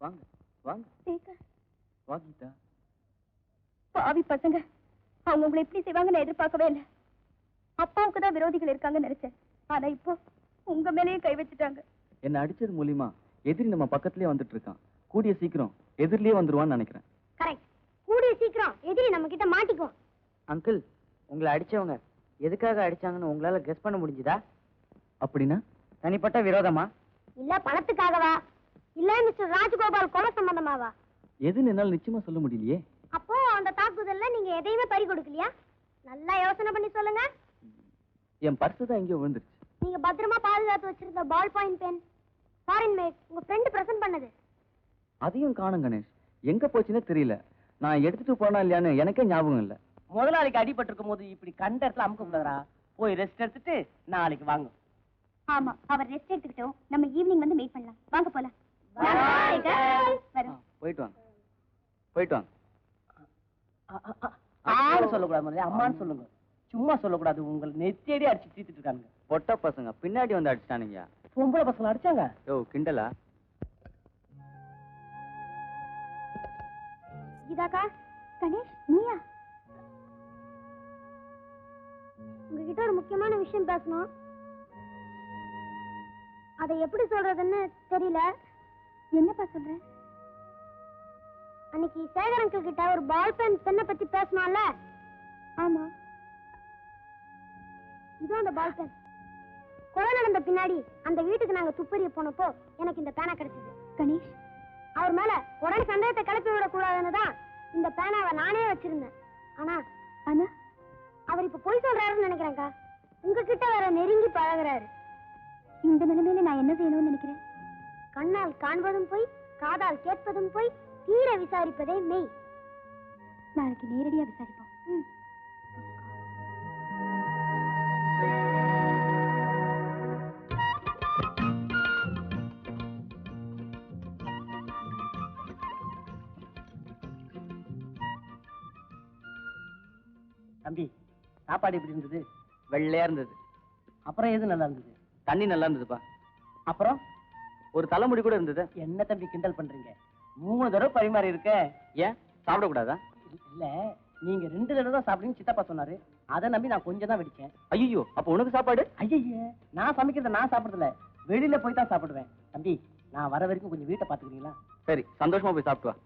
வாங்க வாங்க. சேகர். வா கீதா. பாவி பசங்க, அவங்க உங்களை எப்படி செய்வாங்கன்னு எதிர்பார்க்கவே இல்லை. அப்பாவுக்கு தான் விரோதிகள் இருக்காங்கன்னு நினைச்சேன். ஆனா இப்போ உங்க மேலேயே கை வச்சுட்டாங்க. என்ன அடிச்சது மூலியமா எதிரி நம்ம பக்கத்துலயே வந்துட்டு இருக்கான். கூடிய சீக்கிரம் எதிரிலேயே வந்துருவான்னு நினைக்கிறேன். கரெக்ட். கூடிய சீக்கிரம் எதிரி நம்ம கிட்ட மாட்டிக்கும். அங்கிள், உங்களை அடிச்சவங்க எதுக்காக அடிச்சாங்கன்னு உங்களால கெஸ் பண்ண முடிஞ்சுதா? அப்படின்னா தனிப்பட்ட விரோதமா, இல்ல பணத்துக்காகவா, இல்ல மிஸ்டர் ராஜகோபால் கொலை சம்பந்தமாவா? எதுன்னு என்னால நிச்சயமா சொல்ல முடியலையே. அப்போ அந்த தாக்குதல்ல நீங்க எதையுமே பறி கொடுக்கலையா? நல்லா யோசனை பண்ணி சொல்லுங்க. என் பர்ஸ் தான் எங்கேயோ விழுந்துருச்சு. நீங்க பத்திரமா பாதுகாத்து வச்சிருந்த ball point pen, foreign made, உங்க ஃப்ரெண்ட் பிரசன்ட் பண்ணது. அதையும் காணும் கணேஷ். எங்க போச்சுன்னே தெரியல. நான் எடுத்துட்டு போனா இல்லையான்னு எனக்கே ஞாபகம் இல்ல. முதலாளிக்கு அடிபட்டு இருக்கும் போது இப்படி கண்ட இடத்துல அமுக்க கூடாதா? போய் ரெஸ்ட் எடுத்துட்டு நாளைக்கு வாங்க. ஆமா, அவர் ரெஸ்ட் எடுத்துக்கிட்டோம். நம்ம ஈவினிங் வந்து மீட் பண்ணலாம். வாங்க போலாம். போயிட்டு வாங்க, போயிட்டு வாங்க. சொல்லக்கூடாது, அம்மான்னு சொல்லுங்க. சும்மா சொல்லக்கூடாது. உங்களை நெத்தியடி அடிச்சு தீத்துட்டு இருக்காங்க. பொட்ட பசங்க பின்னாடி வந்து அடிச்சிட்டானுங்க. பொம்பளை பசங்க அடிச்சாங்க. யோ கிண்டலா? கீதாக்கா, கணேஷ் நீயா? உங்ககிட்ட ஒரு முக்கியமான விஷயம் பேசணும். அதை எப்படி சொல்றதுன்னு தெரியல. என்னப்பா சொல்ற? அன்னைக்கு சேகர் அங்கிள் கிட்ட ஒரு பால் பென் பெண்ணை பத்தி பேசணும்ல? ஆமா, இதோ அந்த பால் பென். கொலை நடந்த பின்னாடி அந்த வீட்டுக்கு நாங்க துப்பறிய போனப்போ எனக்கு இந்த பேனா கிடைச்சது. கணேஷ், அவர் மேல உடனே சந்தேகத்தை கிளப்பி விட கூடாதுன்னு தான் இந்த பேனாவை நானே வச்சிருந்தேன். ஆனா ஆனா அவர் இப்ப பொய் சொல்றாருன்னு நினைக்கிறேன்க்கா. உங்ககிட்ட வேற நெருங்கி பழகுறாரு. இந்த நிலைமையில நான் என்ன செய்யணும்னு நினைக்கிறேன்? கண்ணால் காண்பதும் போய், காதால் கேட்பதும் போய், தீர விசாரிப்பதே மெய். நாளைக்கு நேரடியா விசாரிப்போம். தம்பி, சாப்பாடு எப்படி இருந்தது? வெள்ளையா இருந்தது. அப்புறம் எது நல்லா இருந்தது? தண்ணி நல்லா இருந்ததுப்பா. அப்புறம் ஒரு தலைமுடி கூட இருந்தது. என்ன தம்பி கிண்டல் பண்றீங்க? 3 தடவை பரிமாறி இருக்க. ஏன் சாப்பிடக்கூடாதா? இல்ல, நீங்க 2 தடவை தான் சாப்பிடுன்னு சித்தப்பா சொன்னாரு. அதை நம்பி நான் கொஞ்சம் தான் வெடிச்சேன். ஐயோ, அப்ப உனக்கு சாப்பாடு? ஐயே, நான் சமைக்கிறத நான் சாப்பிடுறதில்ல, வெளியில போய் தான் சாப்பிடுவேன். தம்பி, நான் வர வரைக்கும் கொஞ்சம் வீட்டை பாத்துக்கிறீங்களா? சரி, சந்தோஷமா போய் சாப்பிட்டு வா.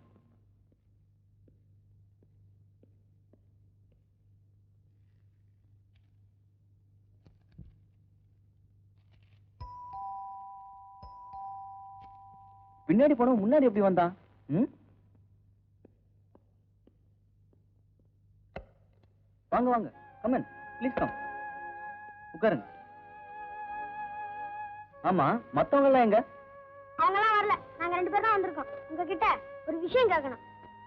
பின்னாடி போனவன் முன்னாடி எப்படி வந்தான்? வாங்க வாங்க, கம் இன், ப்ளீஸ் கம். உட்காருங்க. ஆமா, மத்தவங்க எல்லாம் எங்க? அவங்க எல்லாம் வரல. நாங்க 2 பேர் தான் வந்திருக்கோம். உங்ககிட்ட ஒரு விஷயம் கேட்கணும்.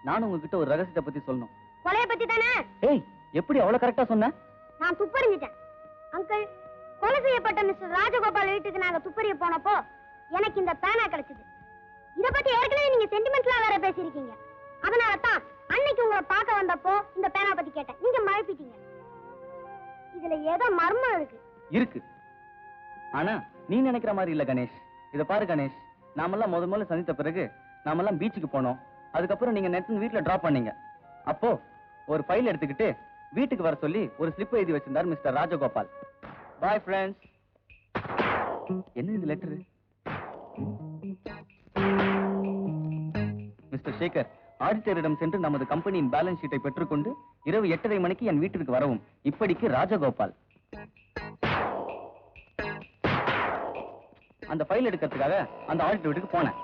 நானும் உங்ககிட்ட ஒரு ரகசியத்தை பத்தி சொல்லணும். கொலையை பத்தி தானே? ஏய், எப்படி அவ்வளவு கரெக்டா சொன்ன? நான் துப்பறிஞ்சிட்டேன். அங்கிள், கொலை செய்யப்பட்ட மிஸ்டர் ராஜகோபால் வீட்டுக்கு நாங்க துப்பறிய போனப்போ எனக்கு இந்த பேனா கிடைச்சது. இத பத்தி ஏற்கனவே நீங்க சென்டிமெண்ட்லா வேற பேசிருக்கீங்க. அதனால தான் அன்னைக்கு உங்களை பார்க்க வந்தப்போ இந்த பேனா பத்தி கேட்டேன். நீங்க மழுப்பிட்டீங்க. இதுல ஏதோ மர்மம் இருக்கு. இருக்கு, ஆனா நீ நினைக்கிற மாதிரி இல்ல கணேஷ். இத பாரு கணேஷ், நாமெல்லாம் முதல்ல சந்தித்த பிறகு நாமெல்லாம் பீச்சுக்கு போனோம். அதுக்கப்புறம் நீங்க நெட் வீட்டுல டிராப் பண்ணீங்க. அப்போ ஒரு ஃபைல் எடுத்துக்கிட்டு வீட்டுக்கு வர சொல்லி ஒரு ஸ்லிப் எழுதி வச்சிருந்தார் மிஸ்டர் ராஜகோபால். Bye friends. என்ன இந்த லெட்டர்? மிஸ்டர் சேகர், ஆடிட்டரிடம் சென்று நமது கம்பெனியின் பேலன்ஸ் ஷீட்டை பெற்றுக்கொண்டு இரவு 8:30 மணிக்கு என் வீட்டிற்கு வரவும். இப்படிக்கு ராஜகோபால். அந்த ஃபைல் எடுக்கிறதுக்காக அந்த ஆடிட்டர் வீட்டுக்கு போனேன்.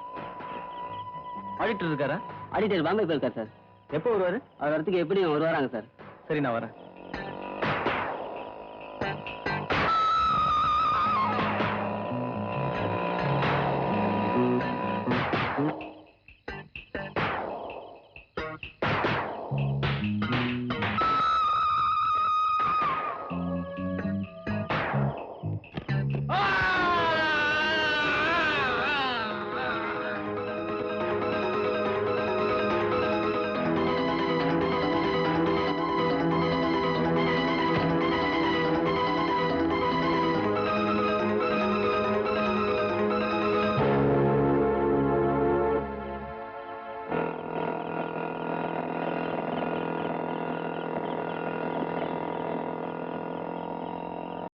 ஆடிட்டர் இருக்காரா? ஆடிட்டர் பாம்பே போயிருக்கார் சார். எப்போ வருவாரு? அவர் வரத்துக்கு எப்படியும் 1 வாராங்க சார். சரி, நான் வரேன்.